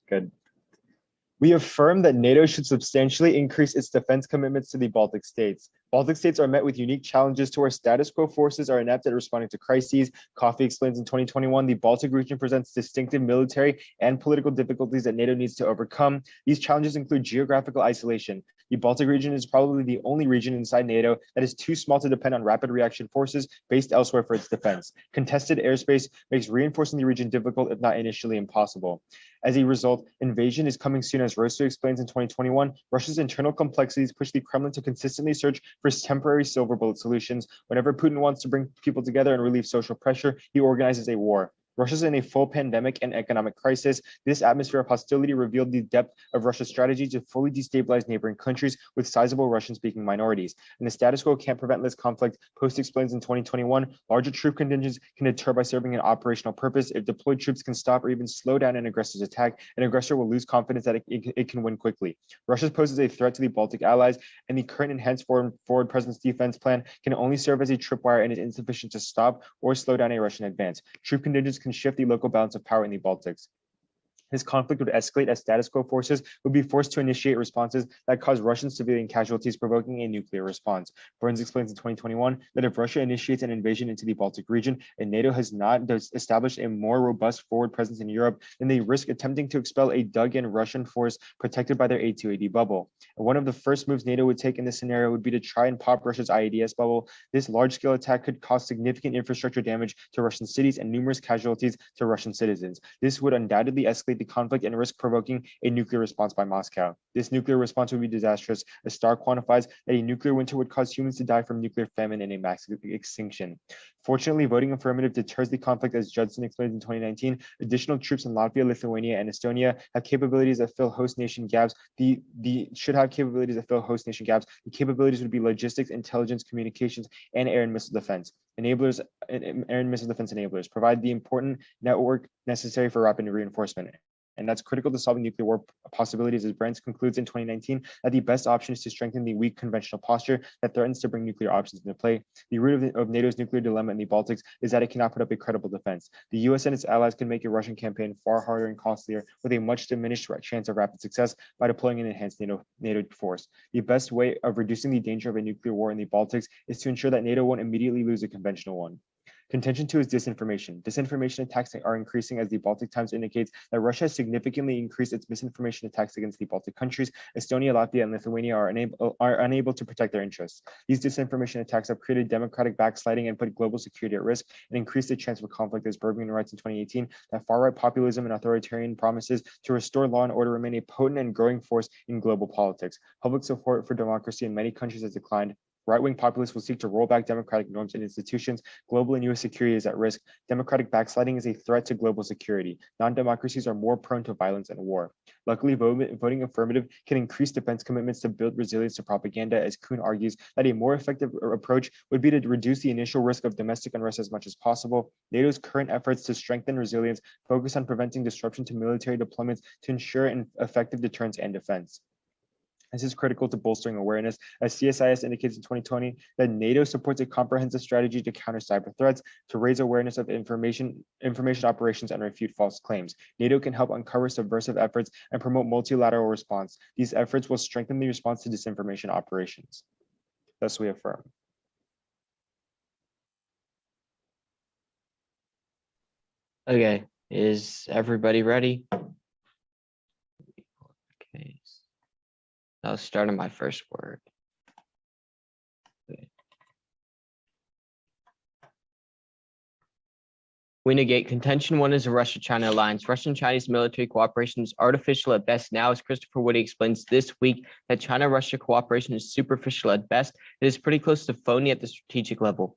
Good. We affirm that NATO should substantially increase its defense commitments to the Baltic states. Baltic states are met with unique challenges to where status quo forces are inept at responding to crises. Coffee explains in 2021, the Baltic region presents distinctive military and political difficulties that NATO needs to overcome. These challenges include geographical isolation. The Baltic region is probably the only region inside NATO that is too small to depend on rapid reaction forces based elsewhere for its defense. Contested airspace makes reinforcing the region difficult, if not initially impossible. As a result, invasion is coming soon, as Rosu explains in 2021. Russia's internal complexities push the Kremlin to consistently search for temporary silver bullet solutions. Whenever Putin wants to bring people together and relieve social pressure, he organizes a war. Russia's in a full pandemic and economic crisis. This atmosphere of hostility revealed the depth of Russia's strategy to fully destabilize neighboring countries with sizable Russian-speaking minorities. And the status quo can't prevent this conflict. Post explains in 2021, larger troop contingents can deter by serving an operational purpose. If deployed troops can stop or even slow down an aggressor's attack, an aggressor will lose confidence that it can win quickly. Russia poses a threat to the Baltic allies, and the current enhanced forward presence defense plan can only serve as a tripwire and is insufficient to stop or slow down a Russian advance. Troop contingents can shift the local balance of power in the Baltics. This conflict would escalate as status quo forces would be forced to initiate responses that cause Russian civilian casualties, provoking a nuclear response. Burns explains in 2021 that if Russia initiates an invasion into the Baltic region and NATO has not established a more robust forward presence in Europe, then they risk attempting to expel a dug-in Russian force protected by their A2AD bubble. And one of the first moves NATO would take in this scenario would be to try and pop Russia's IADS bubble. This large-scale attack could cause significant infrastructure damage to Russian cities and numerous casualties to Russian citizens. This would undoubtedly escalate the conflict and risk provoking a nuclear response by Moscow. This nuclear response would be disastrous, as Starr quantifies that a nuclear winter would cause humans to die from nuclear famine and a mass extinction. Fortunately, voting affirmative deters the conflict, as Judson explained in 2019. Additional troops in Latvia, Lithuania, and Estonia have capabilities that fill host nation gaps. Should have capabilities that fill host nation gaps. The capabilities would be logistics, intelligence, communications, and air and missile defense. Air and missile defense enablers provide the important network necessary for rapid reinforcement. And that's critical to solving nuclear war possibilities, as Brents concludes in 2019 that the best option is to strengthen the weak conventional posture that threatens to bring nuclear options into play. The root of NATO's nuclear dilemma in the Baltics is that it cannot put up a credible defense. The US and its allies can make a Russian campaign far harder and costlier with a much diminished chance of rapid success by deploying an enhanced NATO force. The best way of reducing the danger of a nuclear war in the Baltics is to ensure that NATO won't immediately lose a conventional one. Contention 2 is disinformation. Disinformation attacks are increasing, as the Baltic Times indicates that Russia has significantly increased its misinformation attacks against the Baltic countries. Estonia, Latvia, and Lithuania are unable to protect their interests. These disinformation attacks have created democratic backsliding and put global security at risk and increased the chance for conflict, as Bergman writes in 2018 that far-right populism and authoritarian promises to restore law and order remain a potent and growing force in global politics. Public support for democracy in many countries has declined. Right-wing populists will seek to roll back democratic norms and institutions. Global and U.S. security is at risk. Democratic backsliding is a threat to global security. Non-democracies are more prone to violence and war. Luckily, voting affirmative can increase defense commitments to build resilience to propaganda, as Kuhn argues that a more effective approach would be to reduce the initial risk of domestic unrest as much as possible. NATO's current efforts to strengthen resilience focus on preventing disruption to military deployments to ensure an effective deterrence and defense. This is critical to bolstering awareness, as CSIS indicates in 2020 that NATO supports a comprehensive strategy to counter cyber threats, to raise awareness of information operations, and refute false claims. NATO can help uncover subversive efforts and promote multilateral response. These efforts will strengthen the response to disinformation operations. Thus, we affirm. Okay, is everybody ready? Okay. I'll start on my first word. Okay. We negate contention 1 is a Russia-China alliance. Russian-Chinese military cooperation is artificial at best now, as Christopher Woody explains this week that China-Russia cooperation is superficial at best. It is pretty close to phony at the strategic level.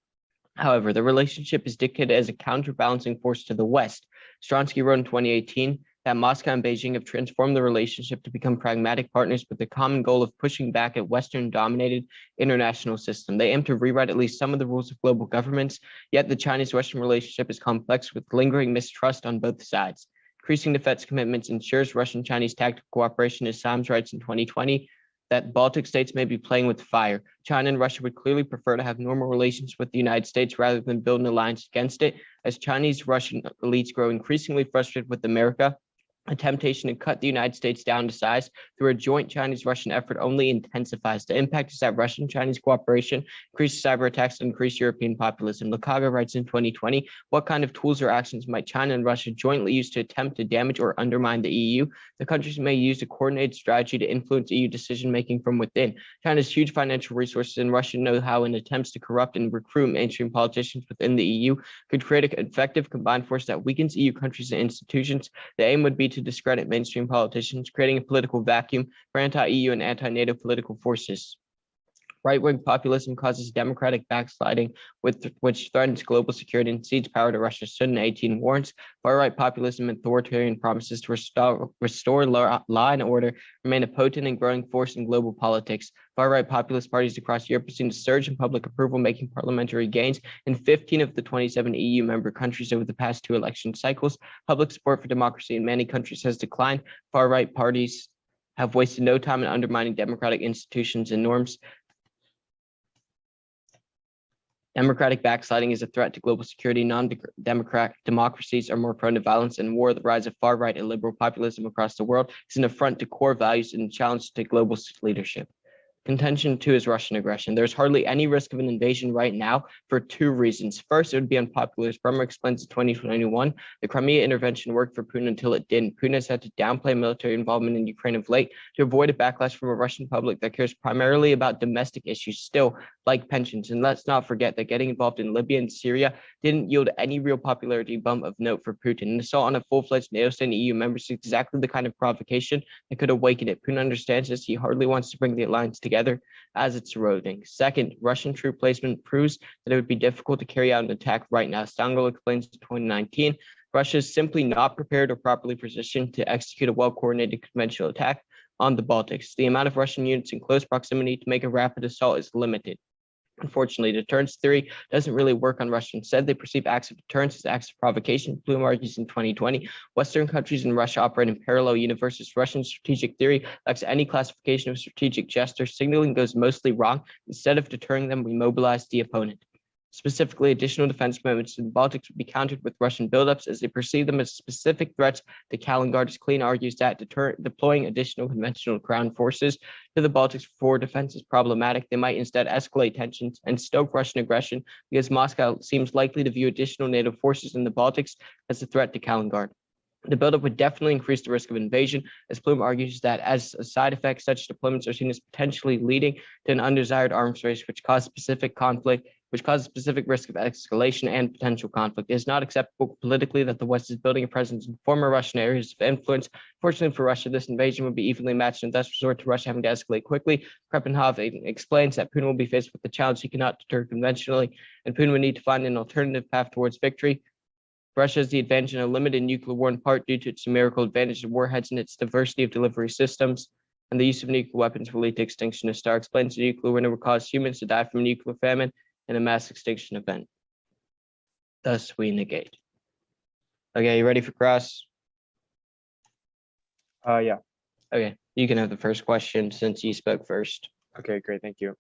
However, the relationship is dictated as a counterbalancing force to the West. Stronsky wrote in 2018 that Moscow and Beijing have transformed the relationship to become pragmatic partners with the common goal of pushing back at Western-dominated international system. They aim to rewrite at least some of the rules of global governments, yet the Chinese-Russian relationship is complex with lingering mistrust on both sides. Increasing defense commitments ensures Russian-Chinese tactical cooperation, as Sams writes in 2020, that Baltic states may be playing with fire. China and Russia would clearly prefer to have normal relations with the United States rather than build an alliance against it, as Chinese-Russian elites grow increasingly frustrated with America A temptation to cut the United States down to size through a joint Chinese-Russian effort only intensifies. The impact is that Russian-Chinese cooperation increases cyber attacks and increase European populism. Lakaga writes in 2020, what kind of tools or actions might China and Russia jointly use to attempt to damage or undermine the EU? The countries may use a coordinated strategy to influence EU decision-making from within. China's huge financial resources and Russian know-how in attempts to corrupt and recruit mainstream politicians within the EU could create an effective combined force that weakens EU countries and institutions. The aim would be to discredit mainstream politicians, creating a political vacuum for anti-EU and anti-NATO political forces. Right-wing populism causes democratic backsliding, which threatens global security and cedes power to Russia. Sun 18 warns far-right populism and authoritarian promises to restore law and order remain a potent and growing force in global politics. Far-right populist parties across Europe have seen a surge in public approval, making parliamentary gains in 15 of the 27 EU member countries over the past 2 election cycles. Public support for democracy in many countries has declined. Far-right parties have wasted no time in undermining democratic institutions and norms. Democratic backsliding is a threat to global security. Non-democratic democracies are more prone to violence and war. The rise of far-right and liberal populism across the world is an affront to core values and a challenge to global leadership. Contention 2 is Russian aggression. There's hardly any risk of an invasion right now for 2 reasons. First, it would be unpopular. As Bremer explains in 2021, the Crimea intervention worked for Putin until it didn't. Putin has had to downplay military involvement in Ukraine of late to avoid a backlash from a Russian public that cares primarily about domestic issues, still like pensions. And let's not forget that getting involved in Libya and Syria didn't yield any real popularity bump of note for Putin. An assault on a full-fledged NATO and EU member is exactly the kind of provocation that could awaken it. Putin understands this. He hardly wants to bring the alliance together as it's eroding. Second, Russian troop placement proves that it would be difficult to carry out an attack right now. Stangl explains in 2019, Russia is simply not prepared or properly positioned to execute a well-coordinated conventional attack on the Baltics. The amount of Russian units in close proximity to make a rapid assault is limited. Unfortunately, deterrence theory doesn't really work on Russia. Instead, they perceive acts of deterrence as acts of provocation. Bloom argues in 2020, Western countries and Russia operate in parallel universes. Russian strategic theory lacks any classification of strategic gestures. Signaling goes mostly wrong. Instead of deterring them, we mobilize the opponent. Specifically, additional defense commitments to the Baltics would be countered with Russian buildups as they perceive them as specific threats to Kaliningrad. As Klein argues that deploying additional conventional ground forces to the Baltics for defense is problematic. They might instead escalate tensions and stoke Russian aggression because Moscow seems likely to view additional NATO forces in the Baltics as a threat to Kaliningrad. The buildup would definitely increase the risk of invasion, as Plume argues that as a side effect, such deployments are seen as potentially leading to an undesired arms race, which causes specific risk of escalation and potential conflict. It is not acceptable politically that the West is building a presence in former Russian areas of influence. Fortunately for Russia, this invasion would be evenly matched and thus resort to Russia having to escalate quickly. Krepenhov explains that Putin will be faced with the challenge he cannot deter conventionally, and Putin would need to find an alternative path towards victory. Russia has the advantage in a limited nuclear war in part due to its numerical advantage of warheads and its diversity of delivery systems, and the use of nuclear weapons will lead to extinction. As Starr explains, the nuclear winter will cause humans to die from a nuclear famine in a mass extinction event. Thus, we negate. Okay, you ready for cross? Yeah. Okay, you can have the first question since you spoke first. Okay, great. Thank you.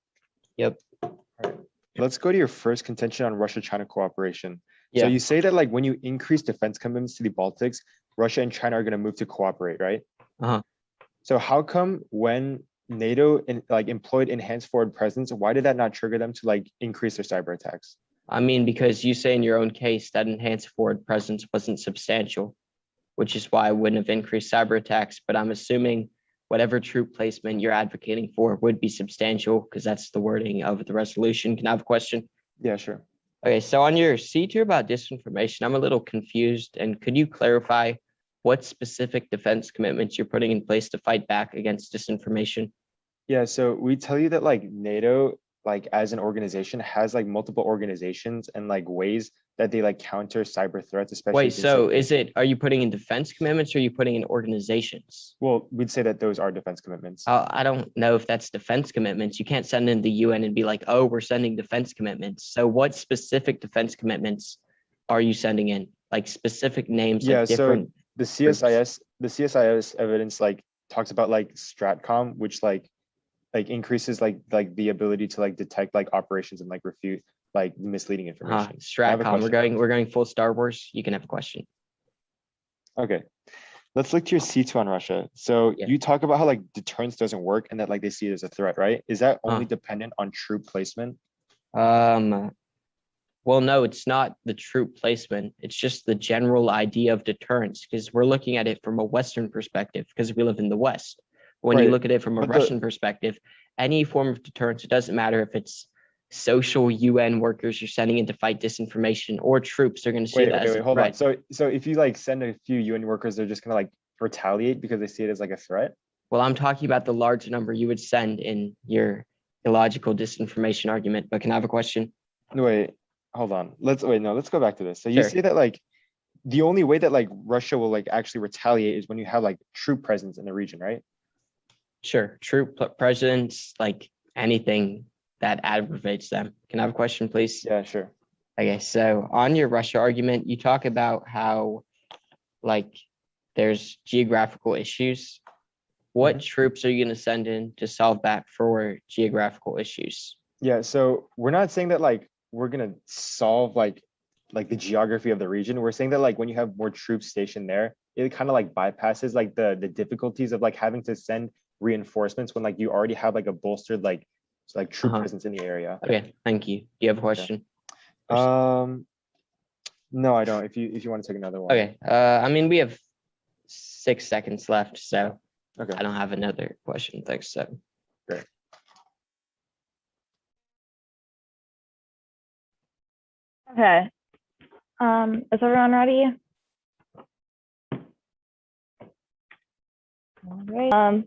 Yep. All right. Let's go to your first contention on Russia-China cooperation. Yeah. So you say that like when you increase defense commitments to the Baltics, Russia and China are going to move to cooperate, right? Uh-huh. So how come when NATO employed enhanced forward presence, why did that not trigger them to like increase their cyber attacks? I mean, because you say in your own case that enhanced forward presence wasn't substantial, which is why I wouldn't have increased cyber attacks. But I'm assuming whatever troop placement you're advocating for would be substantial because that's the wording of the resolution. Can I have a question? Yeah, sure. Okay, so on your C2 about disinformation, I'm a little confused. And could you clarify what specific defense commitments you're putting in place to fight back against disinformation? Yeah, so we tell you that like NATO, like as an organization, has like multiple organizations and like ways that they like counter cyber threats, especially. Wait, so are you putting in defense commitments or are you putting in organizations? Well, we'd say that those are defense commitments. I don't know if that's defense commitments. You can't send in the UN and be like, oh, we're sending defense commitments. So what specific defense commitments are you sending in? Like specific names of different so the CSIS evidence like talks about like Stratcom, which like increases like the ability to like detect like operations and like refute like misleading information. Stratcom, we're going full Star Wars. You can have a question. Okay. let's look to your C2 on Russia. So Yeah. you talk about how like deterrence doesn't work and that like they see it as a threat, right? Is that only Huh. dependent on troop placement? Well, no, it's not the troop placement. It's just the general idea of deterrence, because we're looking at it from a Western perspective because we live in the West. When you Right. look at it from a But the Russian perspective, any form of deterrence, it doesn't matter if it's social UN workers you're sending in to fight disinformation or troops, they're going to see wait, that okay, as wait, a hold on. threat. So if you like send a few UN workers, they're just gonna like retaliate because they see it as like a threat? Well, I'm talking about the large number you would send in your illogical disinformation argument. But can I have a question? No, wait, hold on. Let's go back to this. So you Sure. say that like the only way that like Russia will like actually retaliate is when you have like troop presence in the region, right? Sure. Troop presidents, like anything that aggravates them. Can I have a question, please? Yeah, sure. Okay, so on your Russia argument, you talk about how like there's geographical issues. What Mhm. troops are you going to send in to solve that for geographical issues? Yeah, so we're not saying that like we're gonna solve like the geography of the region. We're saying that like when you have more troops stationed there, it kind of like bypasses like the difficulties of like having to send reinforcements when like you already have like a bolstered like troop Uh-huh. presence in the area. Okay, thank you. Do you have a Okay. question? Um, no, I don't. If you want to take another one. Okay, I mean, we have 6 seconds left, so Okay, I don't have another question. Thanks. So, great. Okay. Is everyone ready? All right.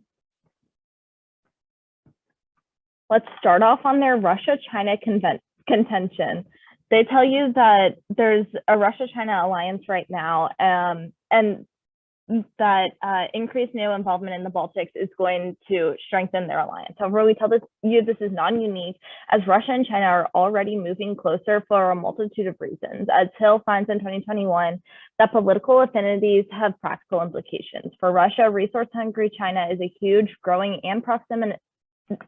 Let's start off on their Russia-China contention. They tell you that there's a Russia-China alliance right now, and that increased NATO involvement in the Baltics is going to strengthen their alliance. However, we tell you this is non-unique, as Russia and China are already moving closer for a multitude of reasons. As Hill finds in 2021, that political affinities have practical implications. For Russia, resource-hungry China is a huge, growing, and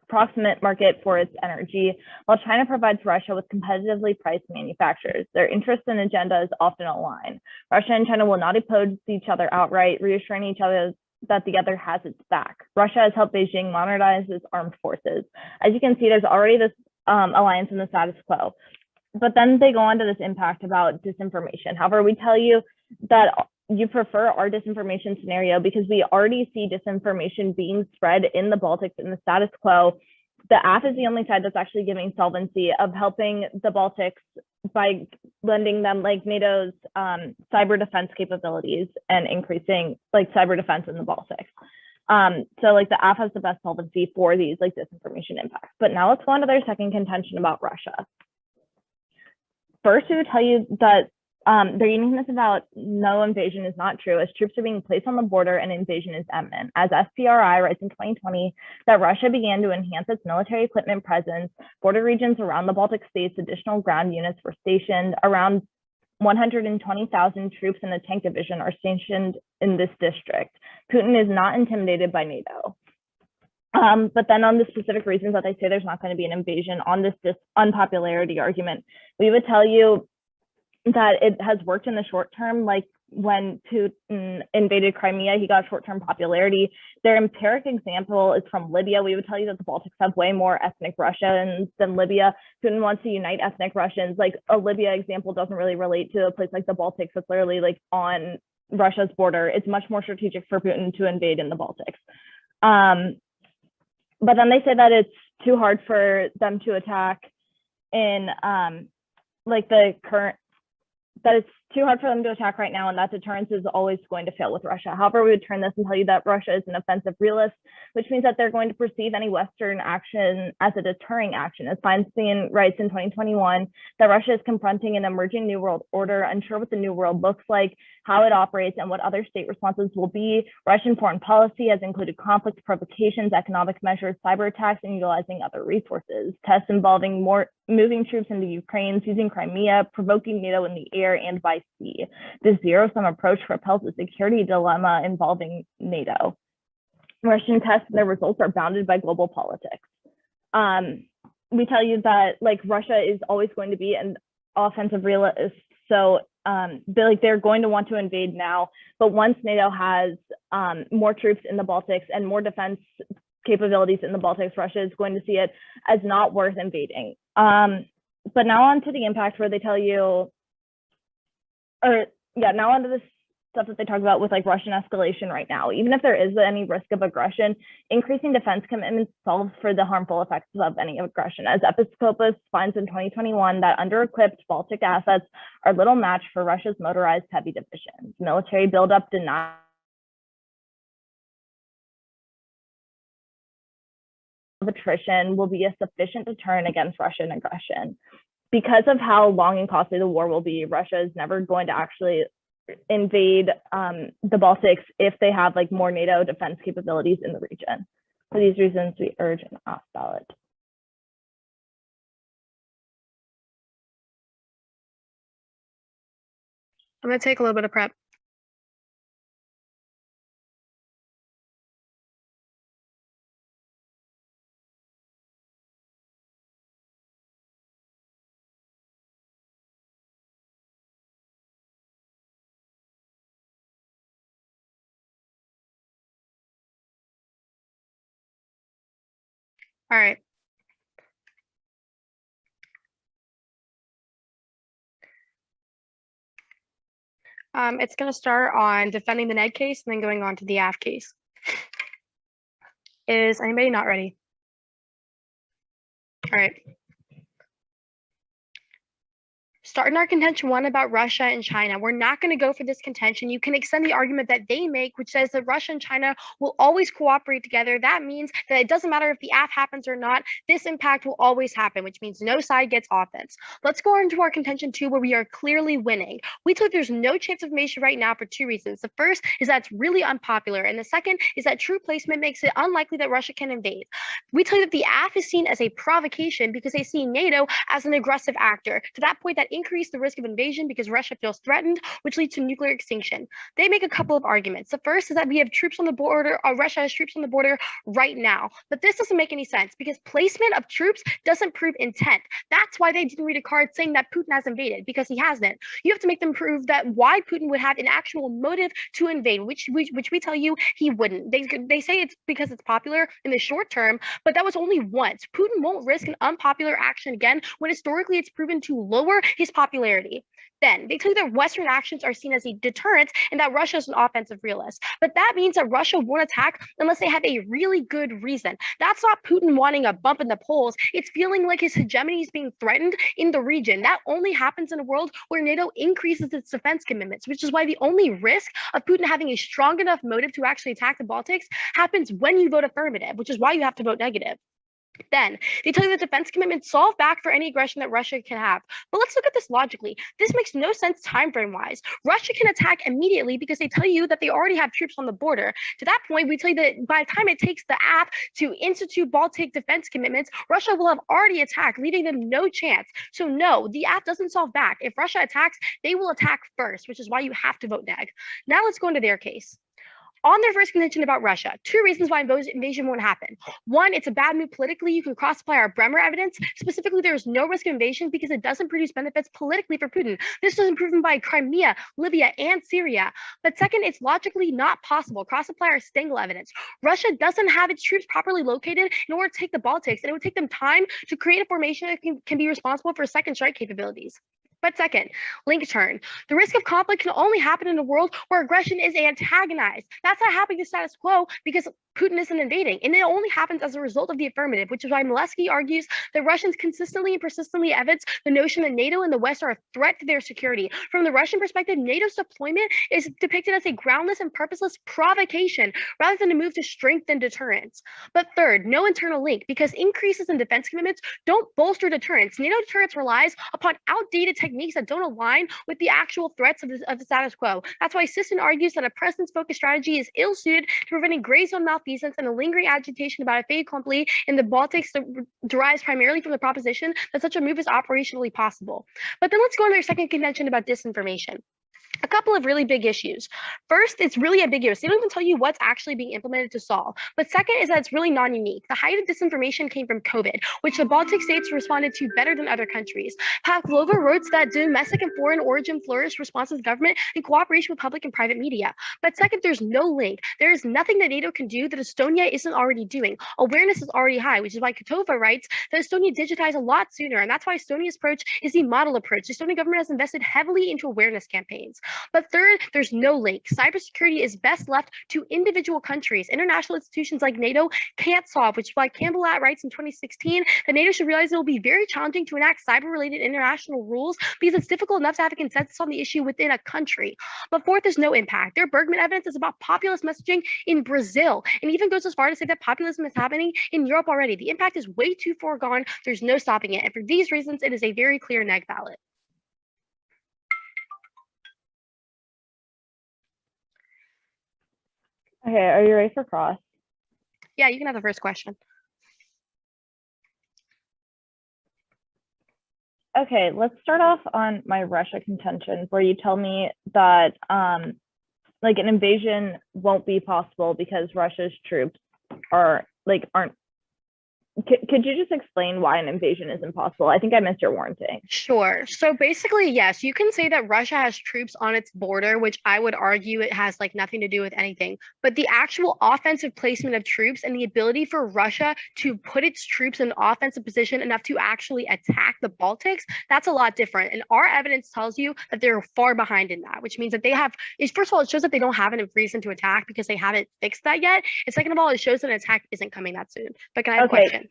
proximate market for its energy, while China provides Russia with competitively priced manufacturers. Their interests and agendas often align. Russia and China will not oppose each other outright, reassuring each other that the other has its back. Russia has helped Beijing modernize its armed forces. As you can see, there's already this alliance in the status quo. But then they go on to this impact about disinformation. However, we tell you that you prefer our disinformation scenario because we already see disinformation being spread in the Baltics in the status quo. The AF is the only side that's actually giving solvency of helping the Baltics by lending them like NATO's cyber defense capabilities and increasing like cyber defense in the Baltics. So like the AF has the best solvency for these like disinformation impacts. But now let's go on to their second contention about Russia. First, we would tell you that their uniqueness about no invasion is not true, as troops are being placed on the border and invasion is imminent. As SPRI writes in 2020 that Russia began to enhance its military equipment presence, border regions around the Baltic states, additional ground units were stationed. Around 120,000 troops in the tank division are stationed in this district. Putin is not intimidated by NATO. But then on the specific reasons that they say there's not going to be an invasion on this unpopularity argument, we would tell you that it has worked in the short term, like when Putin invaded Crimea, he got short-term popularity. Their empiric example is from Libya. We would tell you that the Baltics have way more ethnic Russians than Libya. Putin wants to unite ethnic Russians. Like a Libya example doesn't really relate to a place like the Baltics that's literally like on Russia's border. It's much more strategic for Putin to invade in the Baltics. But then they say that it's too hard for them to attack in like the current, that it's too hard for them to attack right now, and that deterrence is always going to fail with Russia. However, we would turn this and tell you that Russia is an offensive realist, which means that they're going to perceive any Western action as a deterring action. As Feinstein writes in 2021, that Russia is confronting an emerging New World order, unsure what the New World looks like, how it operates, and what other state responses will be. Russian foreign policy has included conflict provocations, economic measures, cyber attacks, and utilizing other resources. Tests involving moving troops into Ukraine, seizing Crimea, provoking NATO in the air, and by sea. This zero-sum approach propels a security dilemma involving NATO. Russian tests and their results are bounded by global politics. We tell you that like Russia is always going to be an offensive realist. So they're going to want to invade now. But once NATO has more troops in the Baltics and more defense capabilities in the Baltics, Russia is going to see it as not worth invading. But now on to the impact, where they tell you, now onto this stuff that they talk about with like Russian escalation right now. Even if there is any risk of aggression, increasing defense commitments solves for the harmful effects of any aggression. As Episcopus finds in 2021 that under-equipped Baltic assets are little match for Russia's motorized heavy divisions. Military buildup denies of attrition will be a sufficient deterrent against Russian aggression. Because of how long and costly the war will be, Russia is never going to actually invade the Baltics if they have like more NATO defense capabilities in the region. For these reasons, we urge an off ballot. I'm going to take a little bit of prep. All right. It's going to start on defending the Ned case and then going on to the AF case. Is anybody not ready? All right. Starting our contention one about Russia and China, we're not going to go for this contention. You can extend the argument that they make, which says that Russia and China will always cooperate together. That means that it doesn't matter if the AF happens or not, this impact will always happen, which means no side gets offense. Let's go into our contention two, where we are clearly winning. We took there's no chance of information right now for two reasons. The first is that it's really unpopular, and the second is that troop placement makes it unlikely that Russia can invade. We tell you that the AF is seen as a provocation because they see NATO as an aggressive actor. To that point, that increase the risk of invasion because Russia feels threatened, which leads to nuclear extinction. They make a couple of arguments. The first is that we have troops on the border, or Russia has troops on the border right now. But this doesn't make any sense because placement of troops doesn't prove intent. That's why they didn't read a card saying that Putin has invaded, because he hasn't. You have to make them prove that why Putin would have an actual motive to invade, which we tell you he wouldn't. They say it's because it's popular in the short term, but that was only once. Putin won't risk an unpopular action again when historically it's proven to lower his popularity. Then they tell you that Western actions are seen as a deterrent and that Russia is an offensive realist. But that means that Russia won't attack unless they have a really good reason. That's not Putin wanting a bump in the polls. It's feeling like his hegemony is being threatened in the region. That only happens in a world where NATO increases its defense commitments, which is why the only risk of Putin having a strong enough motive to actually attack the Baltics happens when you vote affirmative, which is why you have to vote negative. Then they tell you that defense commitments solve back for any aggression that Russia can have. But let's look at this logically. This makes no sense time frame wise. Russia can attack immediately because they tell you that they already have troops on the border. To that point, we tell you that by the time it takes the AF to institute Baltic defense commitments, Russia will have already attacked, leaving them no chance. So no, the AF doesn't solve back. If Russia attacks, they will attack first, which is why you have to vote neg. Now let's go into their case. On their first contention about Russia, two reasons why invasion won't happen. One, it's a bad move politically. You can cross-apply our Bremer evidence. Specifically, there is no risk of invasion because it doesn't produce benefits politically for Putin. This was proven by Crimea, Libya, and Syria. But second, it's logically not possible. Cross-apply our Stengel evidence. Russia doesn't have its troops properly located in order to take the Baltics, and it would take them time to create a formation that can be responsible for second strike capabilities. But second, link turn. The risk of conflict can only happen in a world where aggression is antagonized. That's not happening to status quo because Putin isn't invading, and it only happens as a result of the affirmative, which is why Milevsky argues that Russians consistently and persistently evidence the notion that NATO and the West are a threat to their security. From the Russian perspective, NATO's deployment is depicted as a groundless and purposeless provocation rather than a move to strengthen deterrence. But third, no internal link, because increases in defense commitments don't bolster deterrence. NATO deterrence relies upon outdated techniques that don't align with the actual threats of the status quo. That's why Sisson argues that a presence-focused strategy is ill-suited to preventing gray zone malfeasance and a lingering agitation about a fait accompli in the Baltics that derives primarily from the proposition that such a move is operationally possible. But then let's go on to our second contention about disinformation. A couple of really big issues. First, it's really ambiguous. They don't even tell you what's actually being implemented to solve. But second is that it's really non-unique. The height of disinformation came from COVID, which the Baltic states responded to better than other countries. Pavlova wrote that domestic and foreign origin flourished response to the government in cooperation with public and private media. But second, there's no link. There is nothing that NATO can do that Estonia isn't already doing. Awareness is already high, which is why Kotova writes that Estonia digitized a lot sooner. And that's why Estonia's approach is the model approach. The Estonian government has invested heavily into awareness campaigns. But third, there's no link. Cybersecurity is best left to individual countries. International institutions like NATO can't solve, which is why Campbell writes in 2016 that NATO should realize it will be very challenging to enact cyber-related international rules because it's difficult enough to have a consensus on the issue within a country. But fourth, there's no impact. Their Bergman evidence is about populist messaging in Brazil, and even goes as far to say that populism is happening in Europe already. The impact is way too far gone. There's no stopping it. And for these reasons, it is a very clear neg ballot. Okay, are you ready for cross? Yeah, you can have the first question. Okay, let's start off on my Russia contention, where you tell me that like an invasion won't be possible because Russia's troops aren't. Could you just explain why an invasion is impossible? I think I missed your warranting. Sure. So basically, yes, you can say that Russia has troops on its border, which I would argue it has like nothing to do with anything. But the actual offensive placement of troops and the ability for Russia to put its troops in an offensive position enough to actually attack the Baltics, that's a lot different. And our evidence tells you that they're far behind in that, which means that they have, first of all, it shows that they don't have a reason to attack because they haven't fixed that yet. And second of all, it shows that an attack isn't coming that soon. But can I have a question?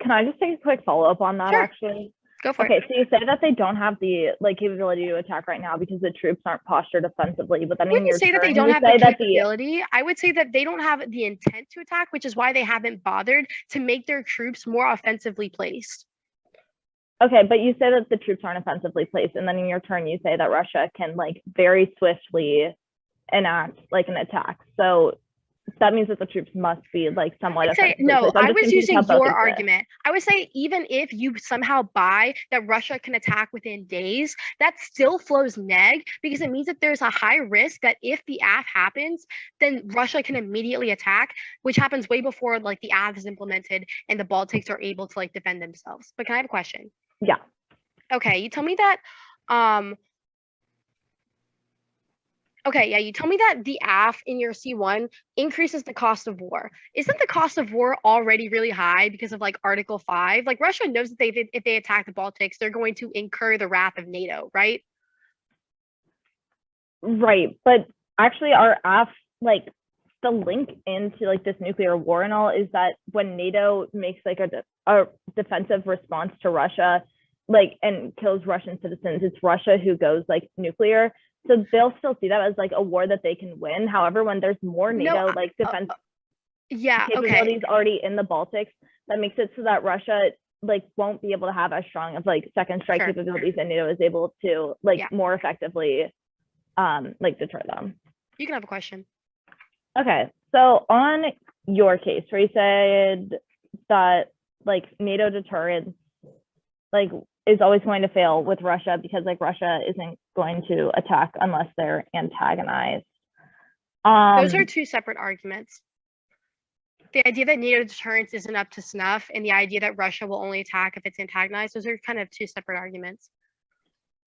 Can I just take a quick follow-up on that, Sure. actually? Go for it. Okay, so you say that they don't have the capability to attack right now because the troops aren't postured offensively, but then I wouldn't say that they don't have the capability. I would say that they don't have the intent to attack, which is why they haven't bothered to make their troops more offensively placed. Okay, but you say that the troops aren't offensively placed, and then in your turn you say that Russia can very swiftly enact an attack. So that means that the troops must be somewhat offensively placed. I was using your argument. I would say even if you somehow buy that Russia can attack within days, that still flows neg because it means that there's a high risk that if the AF happens, then Russia can immediately attack, which happens way before the AF is implemented and the Baltics are able to defend themselves. But can I have a question? Yeah. Okay, you tell me that okay, yeah, you tell me that the AF in your C1 increases the cost of war. Isn't the cost of war already really high because of Article 5? Russia knows that if they attack the Baltics, they're going to incur the wrath of NATO, right? Right, but actually our AF, the link into this nuclear war and all is that when NATO makes a defensive response to Russia, and kills Russian citizens, it's Russia who goes nuclear. So they'll still see that as a war that they can win. However, when there's more NATO defense capabilities already in the Baltics, that makes it so that Russia won't be able to have as strong of second strike capabilities, and NATO is able to more effectively deter them. You can have a question. Okay, so on your case where you said that NATO deterrence is always going to fail with Russia because Russia isn't going to attack unless they're antagonized. Those are two separate arguments. The idea that NATO deterrence isn't up to snuff and the idea that Russia will only attack if it's antagonized, those are kind of two separate arguments.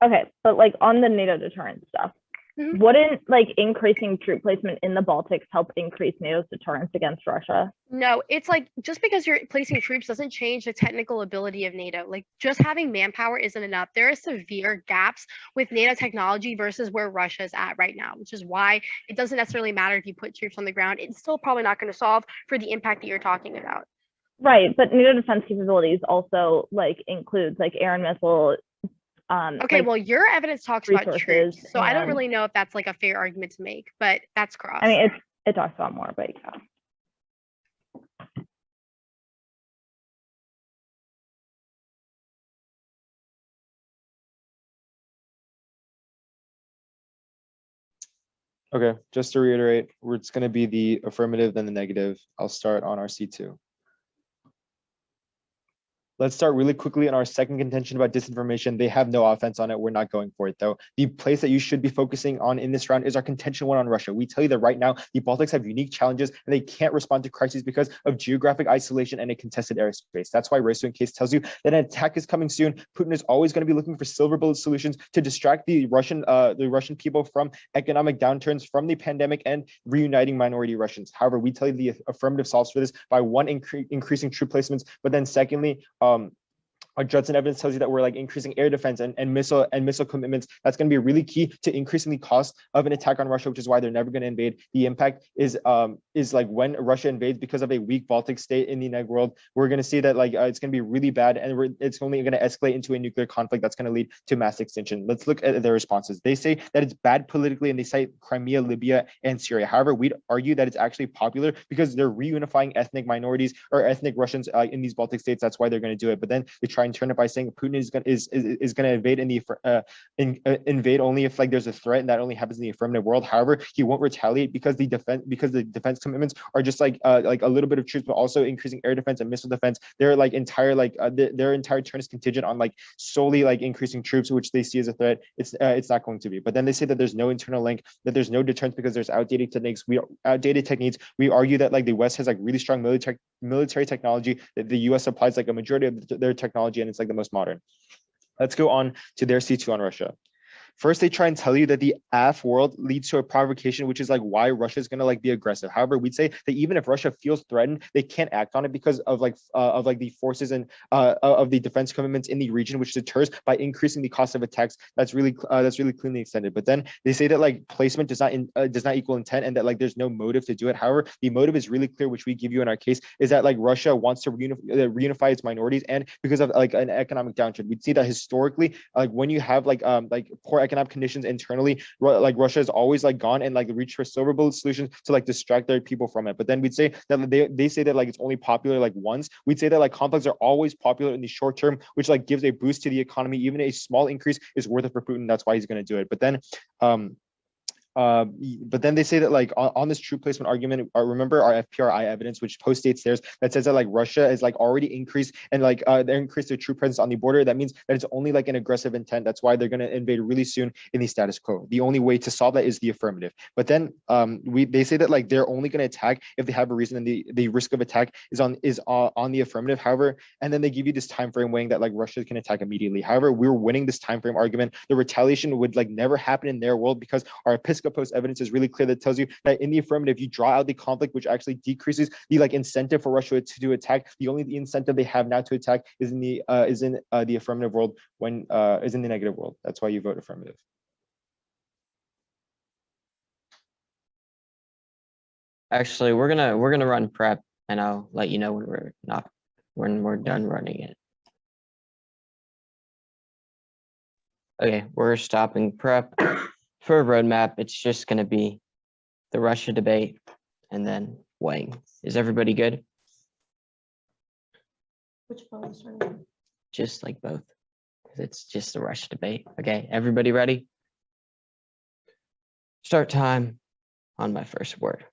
Okay, but on the NATO deterrence stuff, wouldn't increasing troop placement in the Baltics help increase NATO's deterrence against Russia? No, it's just because you're placing troops doesn't change the technical ability of NATO. Just having manpower isn't enough. There are severe gaps with NATO technology versus where Russia's at right now, which is why it doesn't necessarily matter if you put troops on the ground. It's still probably not going to solve for the impact that you're talking about. Right, but NATO defense capabilities also includes air and missile. Okay, well, your evidence talks about troops, so I don't really know if that's a fair argument to make, but that's cross. I mean, it talks about more, but yeah. Okay, just to reiterate, it's going to be the affirmative, then the negative. I'll start on our C2. Let's start really quickly on our second contention about disinformation. They have no offense on it. We're not going for it, though. The place that you should be focusing on in this round is our contention one on Russia. We tell you that right now, the Baltics have unique challenges and they can't respond to crises because of geographic isolation and a contested airspace. That's why Race Case tells you that an attack is coming soon. Putin is always going to be looking for silver bullet solutions to distract the Russian people from economic downturns, from the pandemic, and reuniting minority Russians. However, we tell you the affirmative solves for this by one, increasing troop placements, but then secondly, our Judson evidence tells you that we're like increasing air defense and missile commitments. That's going to be really key to increasing the cost of an attack on Russia, which is why they're never going to invade. The impact is like when Russia invades because of a weak Baltic state in the neg world, we're going to see that like it's going to be really bad, and it's only going to escalate into a nuclear conflict that's going to lead to mass extinction. Let's look at their responses. They say that it's bad politically, and they cite Crimea, Libya, and Syria. However, we'd argue that it's actually popular because they're reunifying ethnic minorities or ethnic Russians in these Baltic states. That's why they're going to do it. But then they try and turn it by saying Putin is going to invade invade only if like there's a threat, and that only happens in the affirmative world. However, he won't retaliate because the defense commitments are just like a little bit of troops, but also increasing air defense and missile defense. Their like entire their entire turn is contingent on like solely like increasing troops, which they see as a threat. It's not going to be. But then they say that there's no internal link, that there's no deterrence because there's outdated techniques. We argue that like the West has like really strong military technology, that the US supplies like a majority of their technology, and it's like the most modern. Let's go on to their C2 on Russia. First, they try and tell you that the AF world leads to a provocation, which is like why Russia is going to like be aggressive. However, we'd say that even if Russia feels threatened, they can't act on it because of the forces and of the defense commitments in the region, which deters by increasing the cost of attacks. That's really cleanly extended. But then they say that like placement does not equal intent, and that like there's no motive to do it. However, the motive is really clear, which we give you in our case, is that like Russia wants to reunify its minorities, and because of like an economic downturn. We'd see that historically, like when you have like poor economic conditions internally, like Russia has always like gone and like reached for silver bullet solutions to like distract their people from it. But then we'd say that they say that like it's only popular like once. We'd say that like conflicts are always popular in the short term, which like gives a boost to the economy. Even a small increase is worth it for Putin. That's why he's going to do it. But then they say that like on this troop placement argument, remember our FPRI evidence, which postdates theirs, that says that like Russia is like already increased and like they increased their troop presence on the border. That means that it's only like an aggressive intent. That's why they're going to invade really soon in the status quo. The only way to solve that is the affirmative. But then they say that like they're only going to attack if they have a reason, and the risk of attack is on the affirmative. However, and then they give you this time frame weighing that like Russia can attack immediately. However, we're winning this time frame argument. The retaliation would like never happen in their world because our Post evidence is really clear that tells you that in the affirmative, you draw out the conflict, which actually decreases the like incentive for Russia to attack. The only incentive they have now to attack is in the affirmative world when is in the negative world. That's why you vote affirmative. Actually, we're gonna run prep, and I'll let you know when we're done running it. Okay, we're stopping prep. For a roadmap, it's just going to be the Russia debate and then weighing. Is everybody good? Which phone is running? Just like both, because it's just the Russia debate. Okay, everybody ready? Start time on my first word.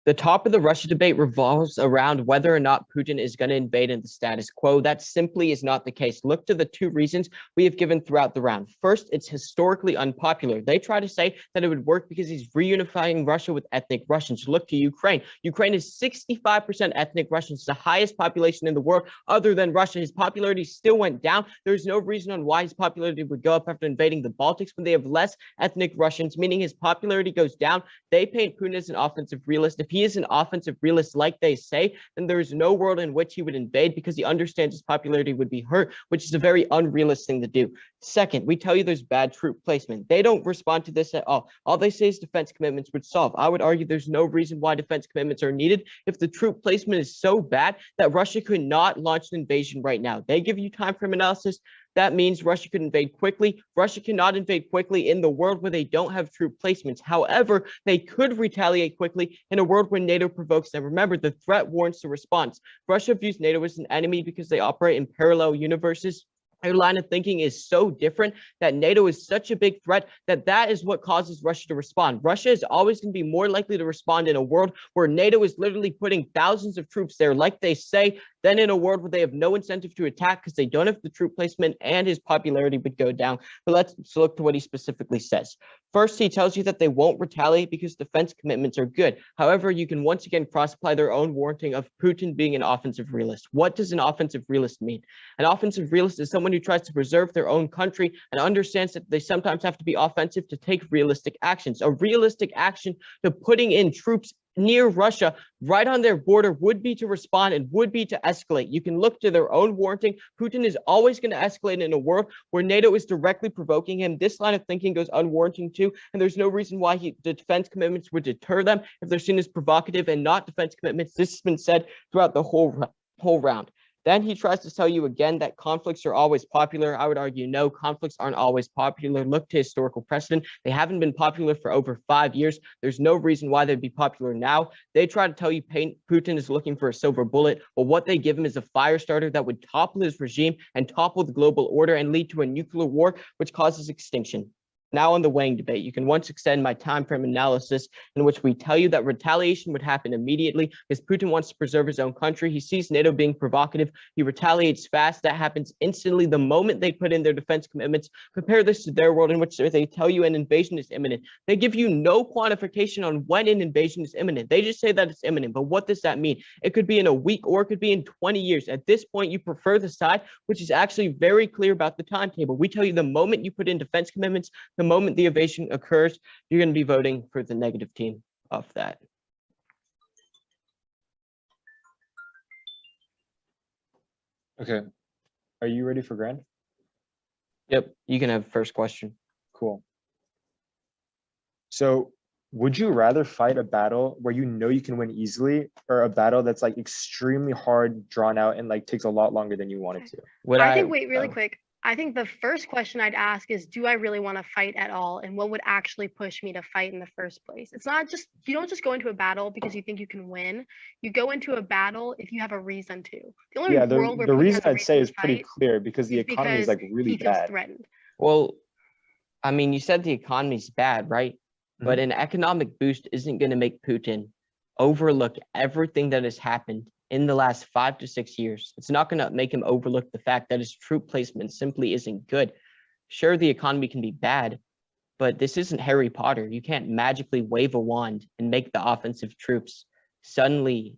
The top of the Russia debate revolves around whether or not Putin is going to invade in the status quo. That simply is not the case. Look to the two reasons we have given throughout the round. First, it's historically unpopular. They try to say that it would work because he's reunifying Russia with ethnic Russians. Look to Ukraine. Ukraine is 65% ethnic Russians, the highest population in the world other than Russia. His popularity still went down. There's no reason on why his popularity would go up after invading the Baltics when they have less ethnic Russians, meaning his popularity goes down. They paint Putin as an offensive realist. If he is an offensive realist like they say, then there is no world in which he would invade because he understands his popularity would be hurt, which is a very unrealistic thing to do. Second, we tell you there's bad troop placement. They don't respond to this at all. All they say is defense commitments would solve. I would argue there's no reason why defense commitments are needed if the troop placement is so bad that Russia could not launch an invasion right now. They give you time frame analysis. That means Russia could invade quickly. Russia cannot invade quickly in the world where they don't have troop placements. However, they could retaliate quickly in a world where NATO provokes them. Remember, the threat warrants the response. Russia views NATO as an enemy because they operate in parallel universes Their line of thinking is so different that NATO is such a big threat that is what causes Russia to respond. Russia is always going to be more likely to respond in a world where NATO is literally putting thousands of troops there, like they say, than in a world where they have no incentive to attack because they don't have the troop placement and his popularity would go down. But let's look to what he specifically says. First, he tells you that they won't retaliate because defense commitments are good. However, you can once again cross-apply their own warranting of Putin being an offensive realist. What does an offensive realist mean? An offensive realist is someone who tries to preserve their own country and understands that they sometimes have to be offensive to take realistic actions. A realistic action to putting in troops near Russia right on their border would be to respond and would be to escalate. You can look to their own warranting. Putin is always going to escalate in a world where NATO is directly provoking him. This line of thinking goes unwarranted too, and there's no reason why the defense commitments would deter them if they're seen as provocative and not defense commitments. This has been said throughout the whole round. Then he tries to tell you again that conflicts are always popular. I would argue no, conflicts aren't always popular. Look to historical precedent. They haven't been popular for over 5 years. There's no reason why they'd be popular now. They try to tell you Putin is looking for a silver bullet, but what they give him is a fire starter that would topple his regime and topple the global order and lead to a nuclear war, which causes extinction. Now on the weighing debate, you can once extend my time frame analysis in which we tell you that retaliation would happen immediately because Putin wants to preserve his own country. He sees NATO being provocative. He retaliates fast. That happens instantly the moment they put in their defense commitments. Compare this to their world in which they tell you an invasion is imminent. They give you no quantification on when an invasion is imminent. They just say that it's imminent. But what does that mean? It could be in a week or it could be in 20 years. At this point, you prefer the side which is actually very clear about the timetable. We tell you the moment you put in defense commitments, the moment the invasion occurs, you're going to be voting for the negative team of that. Okay. Are you ready for Grand? Yep. You can have first question. Cool. So would you rather fight a battle where you know you can win easily or a battle that's like extremely hard, drawn out, and like takes a lot longer than you want it to? I think, wait, really quick. I think the first question I'd ask is, do I really want to fight at all? And what would actually push me to fight in the first place? It's not just, you don't just go into a battle because you think you can win. You go into a battle if you have a reason to. The only world where the Putin reason has a I'd say to is pretty fight clear because the economy is like really he feels bad. threatened. Well, I mean, you said the economy's bad, right? But an economic boost isn't going to make Putin overlook everything that has happened in the last 5 to 6 years. It's not going to make him overlook the fact that his troop placement simply isn't good. Sure, the economy can be bad, but this isn't Harry Potter. You can't magically wave a wand and make the offensive troops suddenly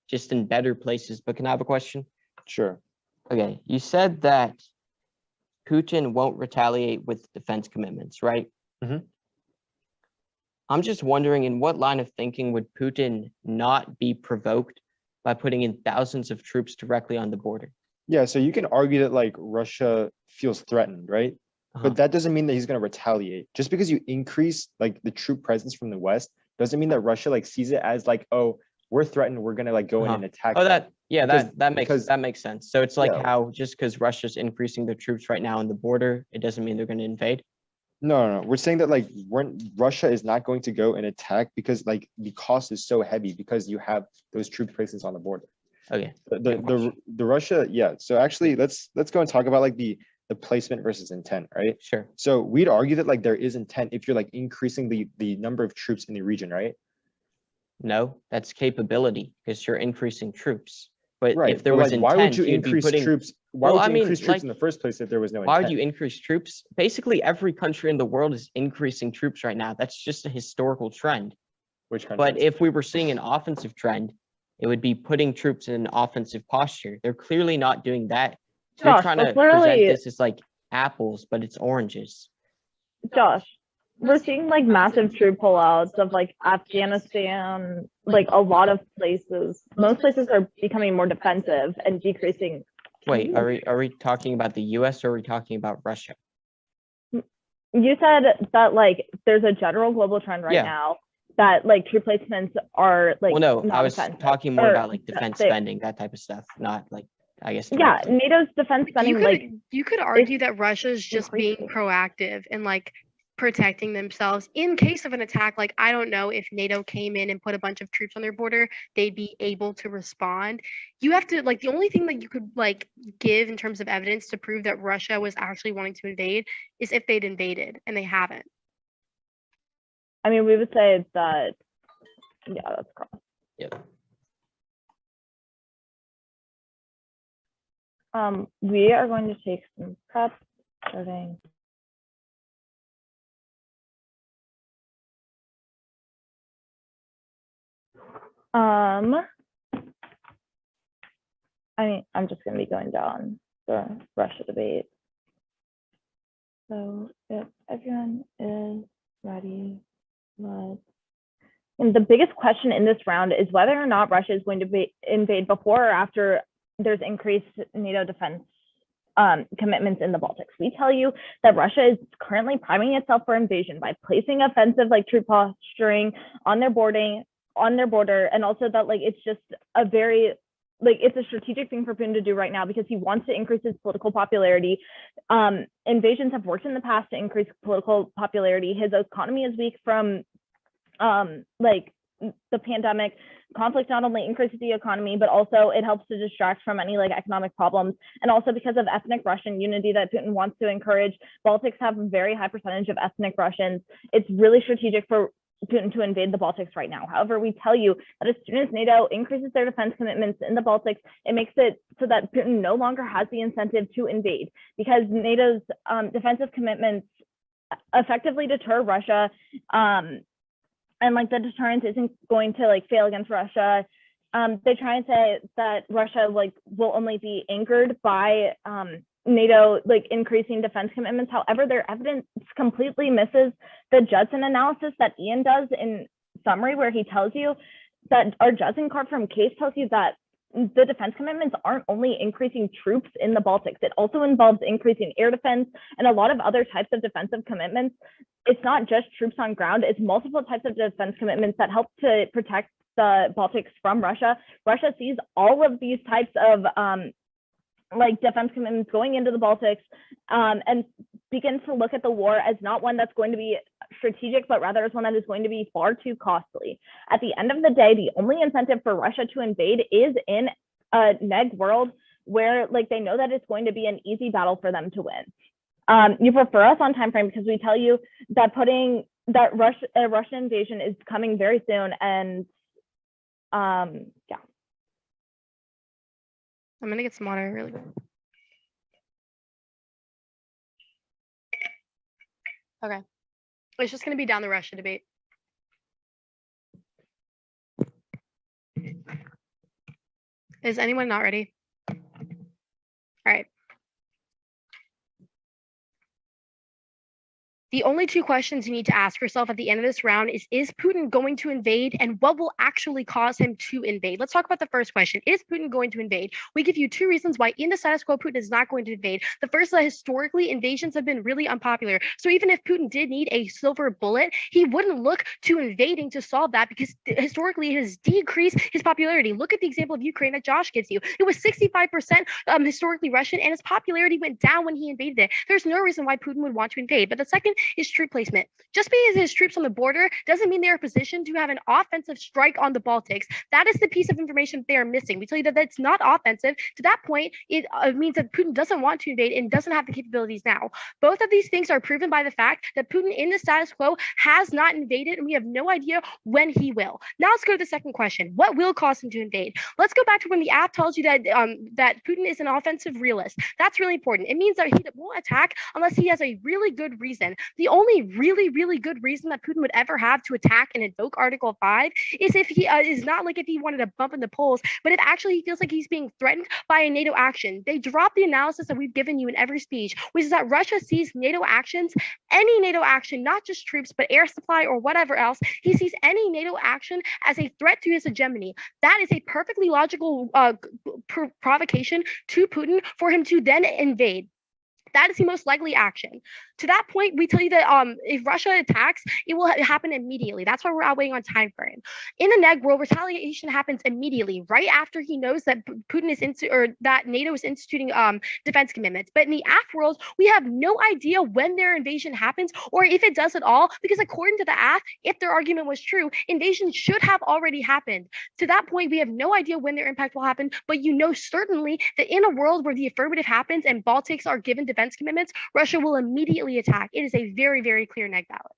just in better places. But can I have a question? Sure. Okay, you said that Putin won't retaliate with defense commitments, right? I'm just wondering, in what line of thinking would Putin not be provoked by putting in thousands of troops directly on the border? Yeah, so you can argue that like Russia feels threatened, right? But that doesn't mean that he's going to retaliate. Just because you increase like the troop presence from the West doesn't mean that Russia like sees it as like, oh, we're threatened, we're going to like go in and attack. Oh, them. that makes sense. So it's like how just because Russia's increasing their troops right now on the border, it doesn't mean they're going to invade. No. We're saying that like Russia is not going to go and attack because like the cost is so heavy because you have those troop places on the border. Okay. The Russia, yeah. So actually, let's go and talk about like the placement versus intent, right? Sure. So we'd argue that like there is intent if you're like increasing the number of troops in the region, right? No, that's capability because you're increasing troops. But right. if there was like, intent, why would you you'd increase be putting troops? Why would you increase troops in the first place if there was no intent? Why would you increase troops? Basically, every country in the world is increasing troops right now. That's just a historical trend. Which country? But if we were seeing an offensive trend, it would be putting troops in an offensive posture. They're clearly not doing that. So you're trying to present this as like apples, but it's oranges. Josh, we're seeing like massive troop pullouts of like Afghanistan, like a lot of places. Most places are becoming more defensive and decreasing. Wait, are we talking about the US or are we talking about Russia? You said that like there's a general global trend right now that like troop placements are like. Well, no, I was talking more about like defense spending, that type of stuff, not like, I guess. Yeah, NATO's defense spending, you could argue that Russia's just being proactive and like protecting themselves in case of an attack. Like, I don't know if NATO came in and put a bunch of troops on their border, they'd be able to respond. You have to, like, the only thing that you could like give in terms of evidence to prove that Russia was actually wanting to invade is if they'd invaded, and they haven't. I mean, we would say that, yeah, that's correct. Yep. We are going to take some prep starting. I mean, I'm just going to be going down the Russia debate. So if everyone is ready, and the biggest question in this round is whether or not Russia is going to invade before or after there's increased NATO defense commitments in the Baltics. We tell you that Russia is currently priming itself for invasion by placing offensive like troop posturing on their border, and also that like it's just a very like it's a strategic thing for Putin to do right now because he wants to increase his political popularity. Invasions have worked in the past to increase political popularity. His economy is weak from like the pandemic. Conflict not only increases the economy, but also it helps to distract from any like economic problems. And also because of ethnic Russian unity that Putin wants to encourage, Baltics have a very high percentage of ethnic Russians. It's really strategic for Putin to invade the Baltics right now. However, we tell you that as soon as NATO increases their defense commitments in the Baltics, it makes it so that Putin no longer has the incentive to invade because NATO's defensive commitments effectively deter Russia. And like the deterrence isn't going to like fail against Russia. They try and say that Russia like will only be anchored by NATO like increasing defense commitments. However, their evidence completely misses the Judson analysis that Ian does in summary, where he tells you that our Judson card from Case tells you that the defense commitments aren't only increasing troops in the Baltics. It also involves increasing air defense and a lot of other types of defensive commitments. It's not just troops on ground, it's multiple types of defense commitments that help to protect the Baltics from Russia. Russia sees all of these types of like defense commitments going into the Baltics and begins to look at the war as not one that's going to be strategic, but rather as one that is going to be far too costly. At the end of the day, the only incentive for Russia to invade is in a neg world where like they know that it's going to be an easy battle for them to win. You prefer us on time frame because we tell you that a Russian invasion is coming very soon, and yeah. I'm gonna get some water really quick. Okay. It's just gonna be down the Russia debate. Is anyone not ready? All right. The only two questions you need to ask yourself at the end of this round is Putin going to invade, and what will actually cause him to invade? Let's talk about the first question. Is Putin going to invade? We give you two reasons why in the status quo, Putin is not going to invade. The first is that historically, invasions have been really unpopular. So even if Putin did need a silver bullet, he wouldn't look to invading to solve that because historically it has decreased his popularity. Look at the example of Ukraine that Josh gives you. It was 65% historically Russian, and its popularity went down when he invaded it. There's no reason why Putin would want to invade. But the second is troop placement. Just because his troops on the border doesn't mean they are positioned to have an offensive strike on the Baltics. That is the piece of information they are missing. We tell you that that's not offensive. To that point, it means that Putin doesn't want to invade and doesn't have the capabilities now. Both of these things are proven by the fact that Putin in the status quo has not invaded, and we have no idea when he will. Now let's go to the second question. What will cause him to invade? Let's go back to when the app tells you that that Putin is an offensive realist. That's really important. It means that he won't attack unless he has a really good reason. The only really good reason that Putin would ever have to attack and invoke Article 5 is if he is not like if he wanted to bump in the polls, but if actually he feels like he's being threatened by a NATO action. They drop the analysis that we've given you in every speech, which is that Russia sees NATO actions, any NATO action, not just troops, but air supply or whatever else. He sees any NATO action as a threat to his hegemony. That is a perfectly logical provocation to Putin for him to then invade. That is the most likely action. To that point, we tell you that if Russia attacks, it will happen immediately. That's why we're outweighing on time frame. In the neg world, retaliation happens immediately, right after he knows that Putin is that NATO is instituting defense commitments. But in the AF world, we have no idea when their invasion happens or if it does at all, because according to the AF, if their argument was true, invasion should have already happened. To that point, we have no idea when their impact will happen, but you know certainly that in a world where the affirmative happens and Baltics are given defense commitments, Russia will immediately attack. It is a very, very clear neg ballot.